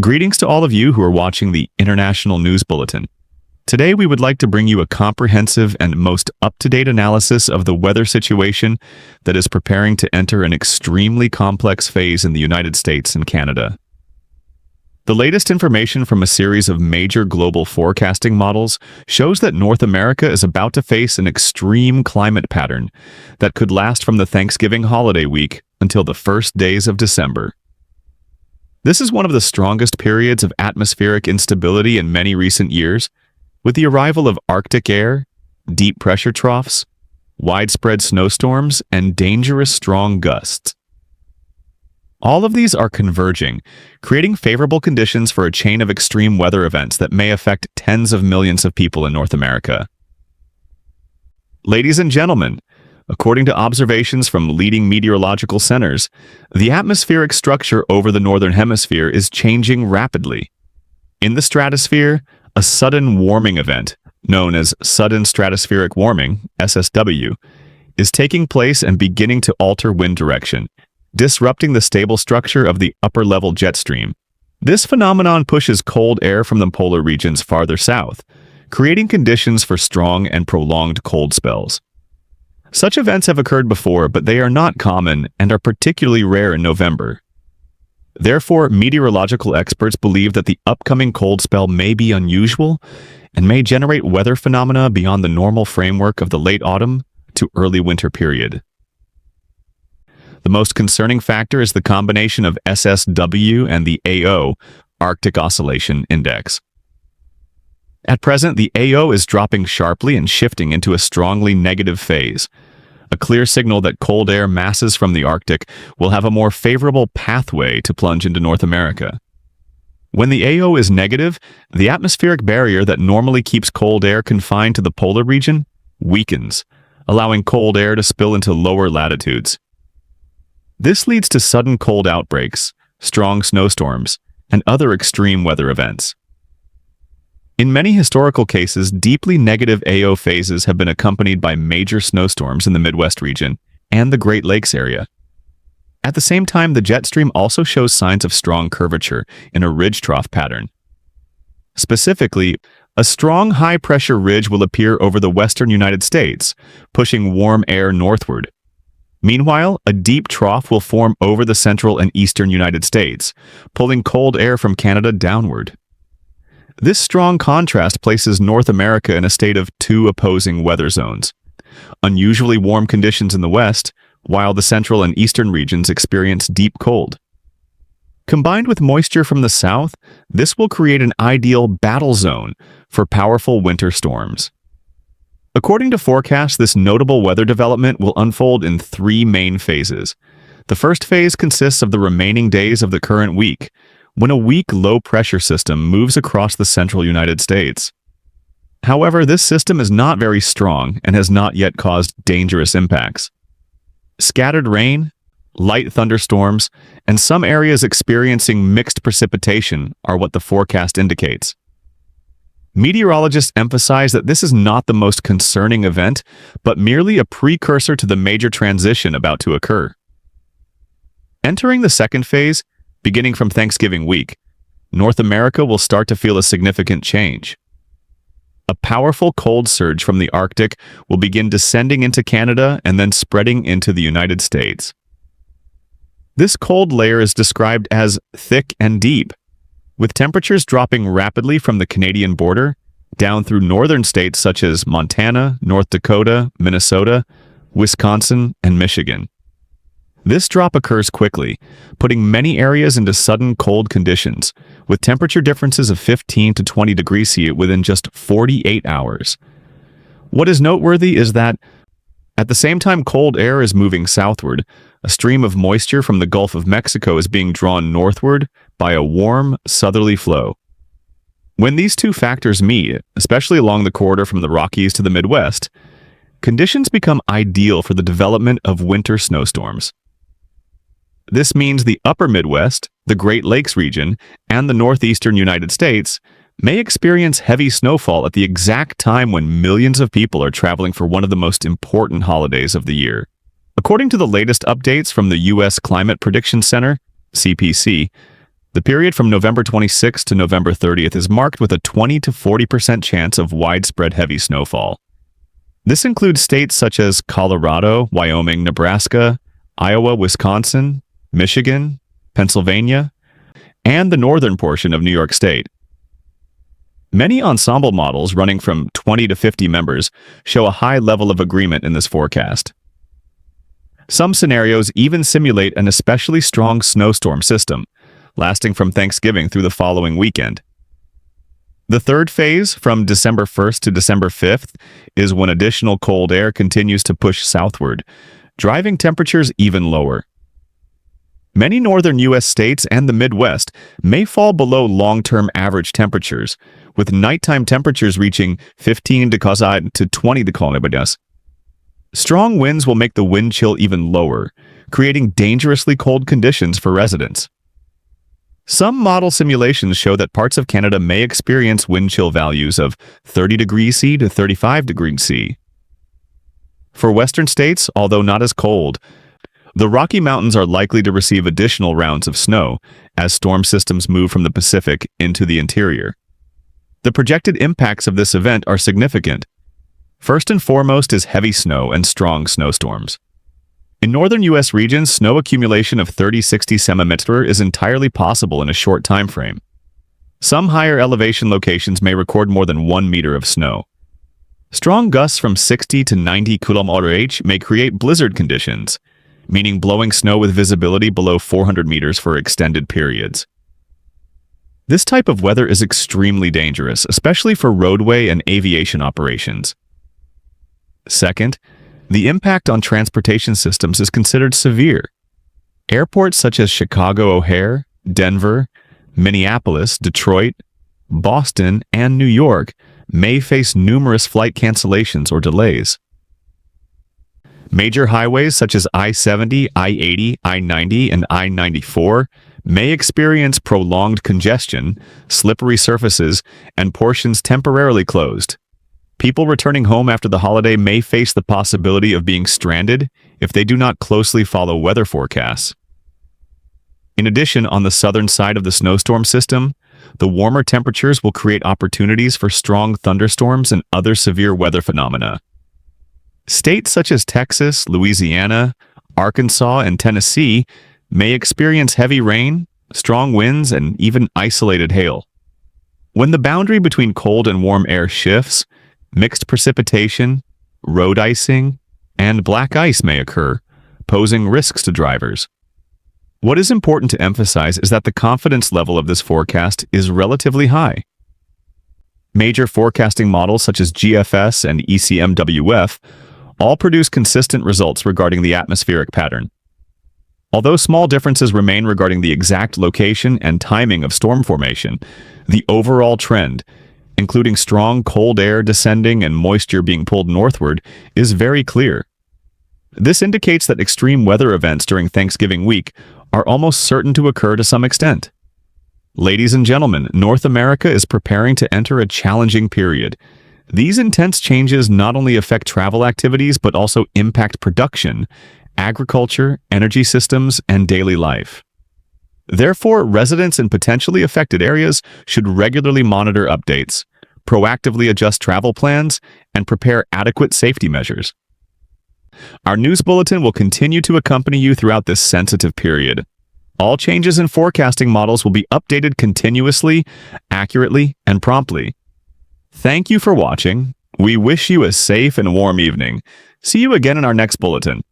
Greetings to all of you who are watching the International News Bulletin. Today we would like to bring you a comprehensive and most up-to-date analysis of the weather situation that is preparing to enter an extremely complex phase in the United States and Canada. The latest information from a series of major global forecasting models shows that North America is about to face an extreme climate pattern that could last from the Thanksgiving holiday week until the first days of December. This is one of the strongest periods of atmospheric instability in many recent years, with the arrival of Arctic air, deep pressure troughs, widespread snowstorms, and dangerous strong gusts. All of these are converging, creating favorable conditions for a chain of extreme weather events that may affect tens of millions of people in North America. Ladies and gentlemen, according to observations from leading meteorological centers, the atmospheric structure over the Northern Hemisphere is changing rapidly. In the stratosphere, a sudden warming event, known as sudden stratospheric warming, SSW, is taking place and beginning to alter wind direction, disrupting the stable structure of the upper-level jet stream. This phenomenon pushes cold air from the polar regions farther south, creating conditions for strong and prolonged cold spells. Such events have occurred before, but they are not common and are particularly rare in November. Therefore, meteorological experts believe that the upcoming cold spell may be unusual and may generate weather phenomena beyond the normal framework of the late autumn to early winter period. The most concerning factor is the combination of SSW and the AO, Arctic Oscillation Index. At present, the AO is dropping sharply and shifting into a strongly negative phase, a clear signal that cold air masses from the Arctic will have a more favorable pathway to plunge into North America. When the AO is negative, the atmospheric barrier that normally keeps cold air confined to the polar region weakens, allowing cold air to spill into lower latitudes. This leads to sudden cold outbreaks, strong snowstorms, and other extreme weather events. In many historical cases, deeply negative AO phases have been accompanied by major snowstorms in the Midwest region and the Great Lakes area. At the same time, the jet stream also shows signs of strong curvature in a ridge trough pattern. Specifically, a strong high-pressure ridge will appear over the western United States, pushing warm air northward. Meanwhile, a deep trough will form over the central and eastern United States, pulling cold air from Canada downward. This strong contrast places North America in a state of two opposing weather zones: unusually warm conditions in the west, while the central and eastern regions experience deep cold. Combined with moisture from the south, this will create an ideal battle zone for powerful winter storms. According to forecasts, this notable weather development will unfold in three main phases. The first phase consists of the remaining days of the current week, when a weak low-pressure system moves across the central United States. However, this system is not very strong and has not yet caused dangerous impacts. Scattered rain, light thunderstorms, and some areas experiencing mixed precipitation are what the forecast indicates. Meteorologists emphasize that this is not the most concerning event, but merely a precursor to the major transition about to occur. Entering the second phase, beginning from Thanksgiving week, North America will start to feel a significant change. A powerful cold surge from the Arctic will begin descending into Canada and then spreading into the United States. This cold layer is described as thick and deep, with temperatures dropping rapidly from the Canadian border down through northern states such as Montana, North Dakota, Minnesota, Wisconsin, and Michigan. This drop occurs quickly, putting many areas into sudden cold conditions, with temperature differences of 15 to 20 degrees C within just 48 hours. What is noteworthy is that, at the same time cold air is moving southward, a stream of moisture from the Gulf of Mexico is being drawn northward by a warm, southerly flow. When these two factors meet, especially along the corridor from the Rockies to the Midwest, conditions become ideal for the development of winter snowstorms. This means the upper Midwest, the Great Lakes region, and the northeastern United States may experience heavy snowfall at the exact time when millions of people are traveling for one of the most important holidays of the year. According to the latest updates from the U.S. Climate Prediction Center, CPC, The period from November 26th to November 30th is marked with a 20 to 40% chance of widespread heavy snowfall. This includes states such as Colorado, Wyoming, Nebraska, Iowa, Wisconsin, Michigan, Pennsylvania, and the northern portion of New York State. Many ensemble models running from 20 to 50 members show a high level of agreement in this forecast. Some scenarios even simulate an especially strong snowstorm system, lasting from Thanksgiving through the following weekend. The third phase, from December 1st to December 5th, is when additional cold air continues to push southward, driving temperatures even lower. Many northern U.S. states and the Midwest may fall below long-term average temperatures, with nighttime temperatures reaching 15 to 20 degrees. Strong winds will make the wind chill even lower, creating dangerously cold conditions for residents. Some model simulations show that parts of Canada may experience wind chill values of 30 degrees C to 35 degrees C. For western states, although not as cold, the Rocky Mountains are likely to receive additional rounds of snow as storm systems move from the Pacific into the interior. The projected impacts of this event are significant. First and foremost is heavy snow and strong snowstorms. In northern U.S. regions, snow accumulation of 30-60 cm is entirely possible in a short time frame. Some higher elevation locations may record more than 1 meter of snow. Strong gusts from 60 to 90 km/h may create blizzard conditions, meaning blowing snow with visibility below 400 meters for extended periods. This type of weather is extremely dangerous, especially for roadway and aviation operations. Second, the impact on transportation systems is considered severe. Airports such as Chicago O'Hare, Denver, Minneapolis, Detroit, Boston, and New York may face numerous flight cancellations or delays. Major highways such as I-70, I-80, I-90, and I-94 may experience prolonged congestion, slippery surfaces, and portions temporarily closed. People returning home after the holiday may face the possibility of being stranded if they do not closely follow weather forecasts. In addition, on the southern side of the snowstorm system, the warmer temperatures will create opportunities for strong thunderstorms and other severe weather phenomena. States such as Texas, Louisiana, Arkansas, and Tennessee may experience heavy rain, strong winds, and even isolated hail. When the boundary between cold and warm air shifts, mixed precipitation, road icing, and black ice may occur, posing risks to drivers. What is important to emphasize is that the confidence level of this forecast is relatively high. Major forecasting models such as GFS and ECMWF all produce consistent results regarding the atmospheric pattern. Although small differences remain regarding the exact location and timing of storm formation, the overall trend, including strong cold air descending and moisture being pulled northward, is very clear. This indicates that extreme weather events during Thanksgiving week are almost certain to occur to some extent. Ladies and gentlemen, North America is preparing to enter a challenging period. These intense changes not only affect travel activities but also impact production, agriculture, energy systems, and daily life. Therefore, residents in potentially affected areas should regularly monitor updates, proactively adjust travel plans, and prepare adequate safety measures. Our news bulletin will continue to accompany you throughout this sensitive period. All changes in forecasting models will be updated continuously, accurately, and promptly. Thank you for watching. We wish you a safe and warm evening. See you again in our next bulletin.